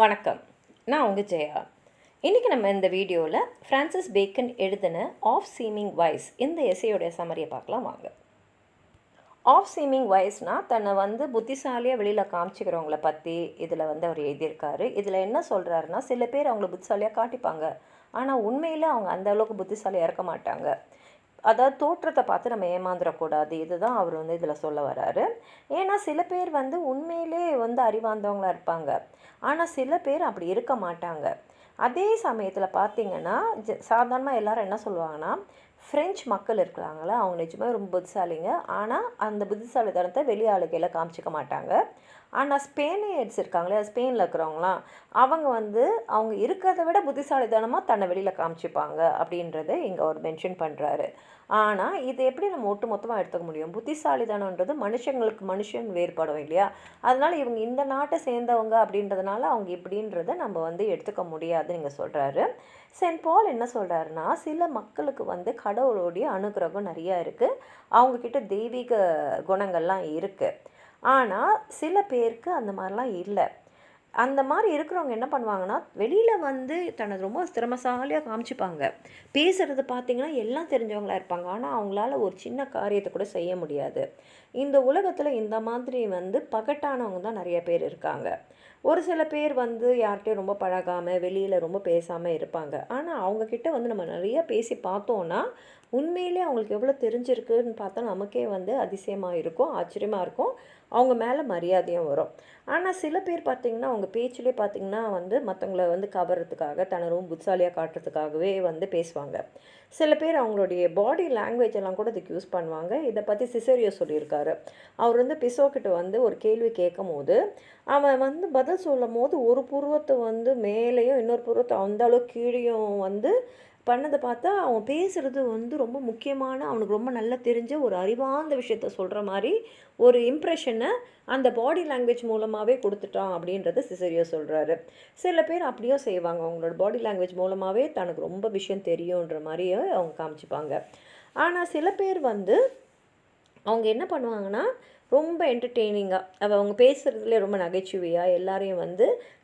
வணக்கம். நான் உங்கள் ஜெயா. இன்றைக்கி நம்ம இந்த வீடியோவில் ஃப்ரான்சிஸ் பேக்கன் எழுதின ஆஃப் சீமிங் வைஸ் இந்த எஸ்ஸேயோடைய சம்மரியை பார்க்கலாம் வாங்க. ஆஃப் சீமிங் வைஸ்னால் தன்னை புத்திசாலியாக வெளியில் காமிச்சிக்கிறவங்கள பற்றி இதில் அவர் எழுதியிருக்காரு. இதில் என்ன சொல்கிறாருன்னா, சில பேர் அவங்கள புத்திசாலியாக காட்டிப்பாங்க, ஆனால் உண்மையில் அவங்க அந்த அளவுக்கு புத்திசாலியாக இருக்க மாட்டாங்க. அதாவது தோற்றத்தை பார்த்து நம்ம ஏமாந்துடக்கூடாது. இதுதான் அவர் இதில் சொல்ல வராரு. ஏன்னா சில பேர் உண்மையிலே அறிவார்ந்தவங்களாக இருப்பாங்க, ஆனால் சில பேர் அப்படி இருக்க மாட்டாங்க. அதே சமயத்தில் பார்த்திங்கன்னா சாதாரணமாக எல்லோரும் என்ன சொல்லுவாங்கன்னா, ஃப்ரெஞ்சு மக்கள் இருக்கிறாங்களா, அவங்க நிஜமாக ரொம்ப புத்திசாலிங்க, ஆனால் அந்த புத்திசாலித்தனத்தை வெளி ஆளுகையில் காமிச்சிக்க மாட்டாங்க. ஆனால் ஸ்பெயினியர்ஸ் இருக்காங்களே, ஸ்பெயினில் இருக்கிறவங்களாம் அவங்க அவங்க இருக்கிறத விட புத்திசாலித்தனமாக தன்னை வெளியில் காமிச்சிப்பாங்க அப்படின்றத இங்கே அவர் மென்ஷன் பண்ணுறாரு. ஆனால் இது எப்படி நம்ம ஒட்டு மொத்தமாக எடுத்துக்க முடியும்? புத்திசாலித்தனன்றது மனுஷங்களுக்கு மனுஷன் வேறுபடும் இல்லையா? அதனால் இவங்க இந்த நாட்டை சேர்ந்தவங்க அப்படின்றதுனால அவங்க இப்படின்றத நம்ம எடுத்துக்க முடியாதுன்னு இங்கே சொல்கிறாரு. சென்ட் பால் என்ன சொல்கிறாருன்னா, சில மக்களுக்கு கடவுளுடைய அனுகிரகம் நிறையா இருக்குது, அவங்கக்கிட்ட தெய்வீக குணங்கள்லாம் இருக்குது. ஆனால் சில பேருக்கு அந்த மாதிரிலாம் இல்லை. அந்த மாதிரி இருக்கிறவங்க என்ன பண்ணுவாங்கன்னா, வெளியில் தன்னை ரொம்ப திறமைசாலியாக காமிச்சிப்பாங்க. பேசுகிறது பார்த்திங்கன்னா எல்லாம் தெரிஞ்சவங்களாக இருப்பாங்க, ஆனால் அவங்களால ஒரு சின்ன காரியத்தை கூட செய்ய முடியாது. இந்த உலகத்தில் இந்த மாதிரி பகட்டானவங்க தான் நிறைய பேர் இருக்காங்க. ஒரு சில பேர் யார்கிட்டையும் ரொம்ப பழகாமல் வெளியில் ரொம்ப பேசாமல் இருப்பாங்க. ஆனால் அவங்கக்கிட்ட நம்ம நிறைய பேசி பார்த்தோன்னா உண்மையிலே அவங்களுக்கு எவ்வளோ தெரிஞ்சிருக்குன்னு பார்த்தா நமக்கே அதிசயமாக இருக்கும், ஆச்சரியமாக இருக்கும், அவங்க மேலே மரியாதையும் வரும். ஆனால் சில பேர் பார்த்திங்கன்னா அவங்க பேச்சிலே பார்த்திங்கன்னா மற்றவங்கள கவர்றதுக்காக தன்னை ரொம்ப புத்திசாலியாக காட்டுறதுக்காகவே பேசுவாங்க. சில பேர் அவங்களுடைய பாடி லாங்குவேஜ் எல்லாம் கூட இதுக்கு யூஸ் பண்ணுவாங்க. இதை பற்றி சிசேரியோ சொல்லியிருக்காரு. அவர் பிசோக்கிட்ட ஒரு கேள்வி கேட்கும் போது அவன் பதில் சொல்லும் போது ஒரு புருவத்தை மேலேயும் இன்னொரு புருவத்தை அந்த அளவுக்கு கீழேயும் பண்ணதை பார்த்தா அவன் பேசுகிறது ரொம்ப முக்கியமான, அவனுக்கு ரொம்ப நல்லா தெரிஞ்ச ஒரு அறிவார்ந்த விஷயத்த சொல்கிற மாதிரி ஒரு இம்ப்ரெஷனை அந்த பாடி லாங்குவேஜ் மூலமாகவே கொடுத்துட்டான் அப்படின்றத சிசேரியோ சொல்கிறாரு. சில பேர் அப்படியும் செய்வாங்க, அவங்களோட பாடி லாங்குவேஜ் மூலமாகவே தனக்கு ரொம்ப விஷயம் தெரியுன்ற மாதிரியே அவங்க காமிச்சிப்பாங்க. ஆனால் சில பேர் அவங்க என்ன பண்ணுவாங்கன்னா, ரொம்ப என்டர்டெய்னிங்காக அவங்க பேசுகிறதுலே ரொம்ப நகைச்சுவையாக எல்லாரையும்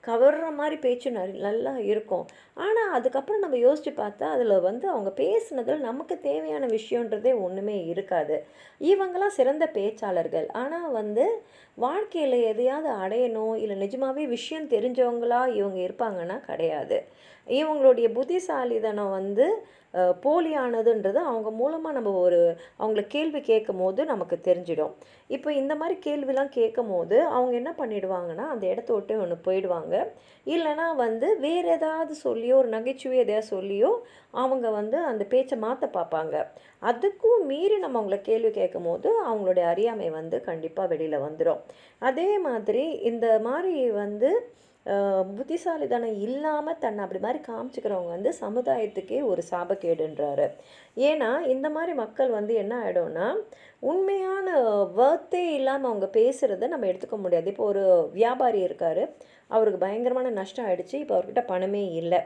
கவர்ற மாதிரி பேச்சு நல்லா இருக்கும். ஆனால் அதுக்கப்புறம் நம்ம யோசித்து பார்த்தா அதில் அவங்க பேசுனதில் நமக்கு தேவையான விஷயன்றதே ஒன்றுமே இருக்காது. இவங்களாம் சிறந்த பேச்சாளர்கள், ஆனால் வாழ்க்கையில் எதையாவது அடையணும் இல்லை நிஜமாகவே விஷயம் தெரிஞ்சவங்களா இவங்க இருப்பாங்கன்னா கிடையாது. இவங்களுடைய புத்திசாலித்தனம் போலியானதுன்றது அவங்க மூலமாக நம்ம அவங்கள கேள்வி கேட்கும் போது நமக்கு தெரிஞ்சிடும். இப்போ இந்த மாதிரி கேள்விலாம் கேட்கும் போது அவங்க என்ன பண்ணிடுவாங்கன்னா, அந்த இடத்த விட்டு ஒன்று போயிடுவாங்க. இல்லைனா வேறு ஏதாவது சொல்லியோ ஒரு நகைச்சுவை எதையாவது சொல்லியோ அவங்க அந்த பேச்சை மாற்ற பார்ப்பாங்க. அதுக்கும் மீறி நம்ம அவங்கள கேள்வி கேட்கும் போது அவங்களுடைய அறியாமை கண்டிப்பாக வெளியில் வந்துடும். அதே மாதிரி இந்த மாதிரி புத்திசாலித்தனம் இல்லாமல் தன்னை அப்படி மாதிரி காமிச்சிக்கிறவங்க சமுதாயத்துக்கே ஒரு சாபக்கேடுன்றாரு. ஏன்னா இந்த மாதிரி மக்கள் என்ன ஆகிடும்னா, உண்மையான வர்த்தே இல்லாமல் அவங்க பேசுகிறத நம்ம எடுத்துக்க முடியாது. இப்போ ஒரு வியாபாரி இருக்கார், அவருக்கு பயங்கரமான நஷ்டம் ஆகிடுச்சு, இப்போ அவர்கிட்ட பணமே இல்லை.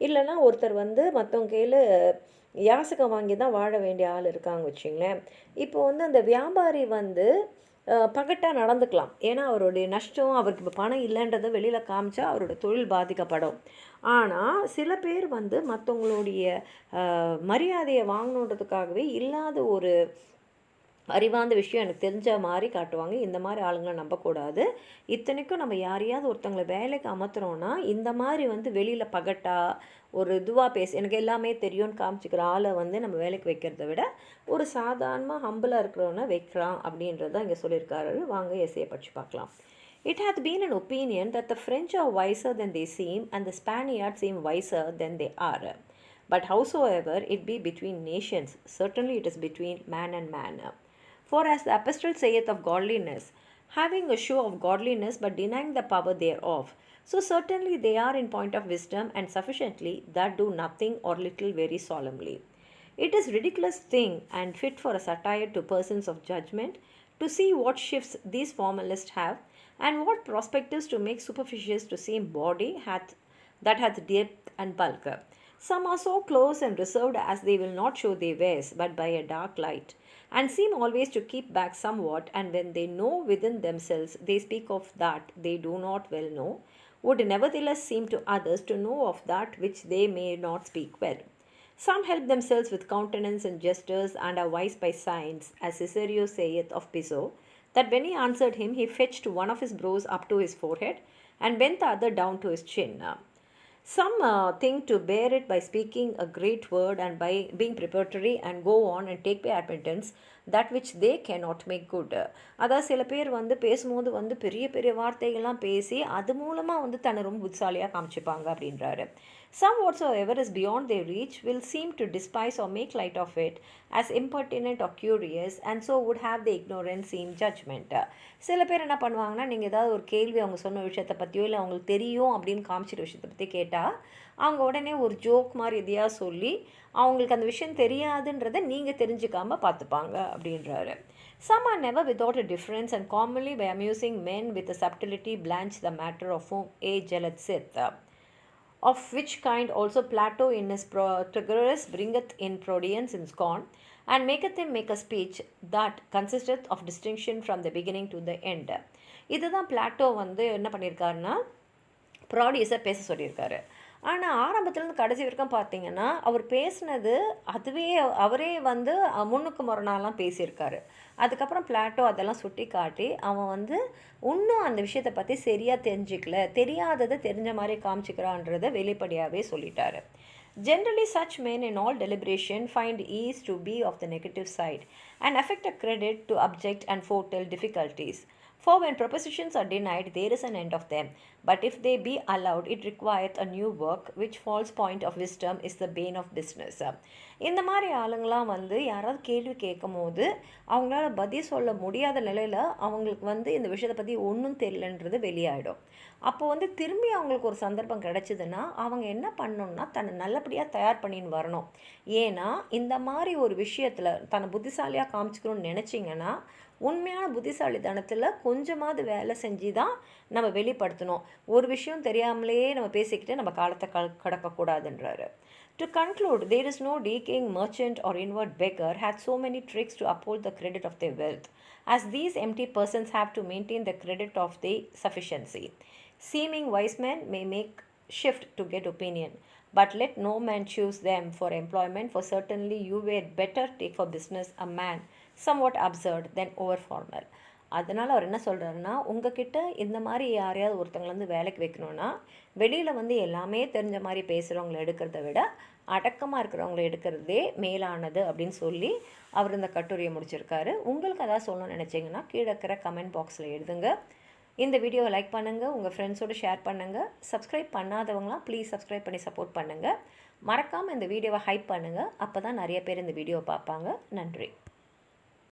இல்லைன்னா ஒருத்தர் மற்றவங்க கையில் யாசகம் வாங்கி தான் வாழ வேண்டிய ஆள் இருக்காங்க வச்சுங்களேன். இப்போ அந்த வியாபாரி பகட்டாக நடந்துக்கலாம், ஏன்னா அவருடைய நஷ்டம், அவருக்கு இப்போ பணம் இல்லைன்றதை வெளியில் காமிச்சா அவரோட தொழில் பாதிக்கப்படும். ஆனால் சில பேர் மற்றவங்களுடைய மரியாதையை வாங்கணுன்றதுக்காகவே இல்லாத ஒரு அறிவார்ந்த விஷயம் எனக்கு தெரிஞ்ச மாதிரி காட்டுவாங்க. இந்த மாதிரி ஆளுங்களை நம்பக்கூடாது. இத்தனைக்கும் நம்ம யாரையாவது ஒருத்தவங்களை வேலைக்கு அமர்த்துறோன்னா இந்த மாதிரி வெளியில் பகட்டா ஒரு இதுவாக எனக்கு எல்லாமே தெரியும்னு காமிச்சிக்கிற ஆளை நம்ம வேலைக்கு வைக்கிறத விட ஒரு சாதாரணமாக ஹம்பிளாக இருக்கிறவனை வைக்கலாம் அப்படின்றத இங்கே சொல்லியிருக்காரு. வாங்க எஸ்ஸையை படித்து பார்க்கலாம். It hath been an opinion that the French are wiser than they seem and the Spaniards seem wiser than they are. But howsoever it be between nations, certainly it is between man and man. For as the epistle saith of godliness, having a show of godliness but denying the power thereof, so certainly they are in point of wisdom and sufficiently that do nothing or little very solemnly. It is ridiculous thing and fit for a satire to persons of judgment to see what shifts these formalists have, and what perspectives to make superficious to seem body that hath depth and bulk. Some are so close and reserved as they will not show their ways but by a dark light, and seem always to keep back somewhat, and when they know within themselves they speak of that they do not well know, would nevertheless seem to others to know of that which they may not speak well. Some help themselves with countenance and gestures, and are wise by signs, as Cicero saith of Piso, that when he answered him, he fetched one of his brows up to his forehead, and bent the other down to his chin. Some think to bear it by speaking a great word and by being preparatory and go on and take by admittance that which they cannot make good. அதாவது சில பேர் வந்து பேசும்போது வந்து பெரிய பெரிய வார்த்தைகள்லாம் பேசி அது மூலமாக வந்து தன்னை ரொம்ப புத்திசாலியாக காமிச்சிப்பாங்க அப்படின்றாரு. Some whatsoever is beyond their reach will seem to despise or make light of it as impertinent or curious, and so would have the ignorance in judgment. சில பேர் என்ன பண்ணுவாங்கன்னா, நீங்கள் ஏதாவது ஒரு கேள்வி அவங்க சொன்ன விஷயத்தை பற்றியோ இல்லை அவங்களுக்கு தெரியும் அப்படின்னு காமிச்சிட்ட விஷயத்தை பற்றி கேட்டால் அவங்க உடனே ஒரு ஜோக் மாதிரி எதையாக சொல்லி அவங்களுக்கு அந்த விஷயம் தெரியாதுன்றதை நீங்கள் தெரிஞ்சுக்காமல் பார்த்துப்பாங்க அப்படின்றாரு. Some are never without a difference, and commonly by amusing men with a subtlety blanch the matter of whom age jealouseth. Of which kind also Plato in his Protagoras bringeth in prodience in scorn, and maketh him make a speech that consisteth of distinction from the beginning to the end. இதுதான் Plato வந்து என்ன பண்ணியிருக்காருன்னா ப்ராடியஸை பேச சொல்லியிருக்காரு. ஆனால் ஆரம்பத்துலேருந்து கடைசி வரைக்கும் பார்த்தீங்கன்னா அவர் பேசினது அதுவே அவரே வந்து முன்னுக்கு முரணாலாம் பேசியிருக்காரு. அதுக்கப்புறம் பிளாட்டோ அதெல்லாம் சுட்டி காட்டி அவன் வந்து இன்னும் அந்த விஷயத்தை பற்றி சரியாக தெரிஞ்சிக்கல, தெரியாததை தெரிஞ்ச மாதிரி காமிச்சிக்கிறான்றதை வெளிப்படையாகவே சொல்லிட்டாரு. Generally, such men in all deliberation find ease to be of the negative side, and affect a credit to object and foretell difficulties. For when propositions are denied, there is an end of them. But if they be allowed, it requireth a new work, which false point of wisdom is the bane of business. இந்த மாதிரி ஆளுங்களாம் வந்து யாராவது கேள்வி கேட்கும் போது அவங்களால பதில் சொல்ல முடியாத நிலையில் அவங்களுக்கு வந்து இந்த விஷயத்தை பற்றி ஒன்றும் தெரியலன்றது வெளியாயிடும். அப்போ வந்து திரும்பி அவங்களுக்கு ஒரு சந்தர்ப்பம் கிடச்சிதுன்னா அவங்க என்ன பண்ணணும்னா தன்னை நல்லபடியாக தயார் பண்ணின்னு வரணும். ஏன்னா இந்த மாதிரி ஒரு விஷயத்தில் தன்னை புத்திசாலியாக காமிச்சிக்கணும்னு நினச்சிங்கன்னா உண்மையான புத்திசாலித்தனத்தில் கொஞ்சமாவது வேலை செஞ்சு தான் நம்ம வெளிப்படுத்தணும். ஒரு விஷயம் தெரியாமலேயே நம்ம பேசிக்கிட்டு நம்ம காலத்தை கடக்கக்கூடாதுன்றாரு. To conclude, there is no decaying merchant or inward beggar hath so many tricks to uphold the credit of their wealth, as these empty persons have to maintain the credit of their sufficiency. Seeming wise men may make shift to get opinion, but let no man choose them for employment, for certainly you were better take for business a man somewhat absurd than over formal. அதனால் அவர் என்ன சொல்கிறாருன்னா, உங்ககிட்ட இந்த மாதிரி யாரையாவது ஒருத்தங்களை வந்து வேலைக்கு வைக்கணுன்னா வெளியில் வந்து எல்லாமே தெரிஞ்ச மாதிரி பேசுகிறவங்களை எடுக்கிறத விட அடக்கமாக இருக்கிறவங்கள எடுக்கிறதே மேலானது அப்படின்னு சொல்லி அவர் இந்த கட்டுரையை முடிச்சிருக்காரு. உங்களுக்கு அதாவது சொல்லணும்னு நினச்சிங்கன்னா கீழே இருக்கிற கமெண்ட் பாக்ஸில் எழுதுங்க. இந்த வீடியோவை லைக் பண்ணுங்கள், உங்கள் ஃப்ரெண்ட்ஸோடு ஷேர் பண்ணுங்கள். சப்ஸ்கிரைப் பண்ணாதவங்களாம் ப்ளீஸ் சப்ஸ்கிரைப் பண்ணி சப்போர்ட் பண்ணுங்கள். மறக்காமல் இந்த வீடியோவை ஹைப் பண்ணுங்கள். அப்போ தான் நிறைய பேர் இந்த வீடியோவை பார்ப்பாங்க. நன்றி.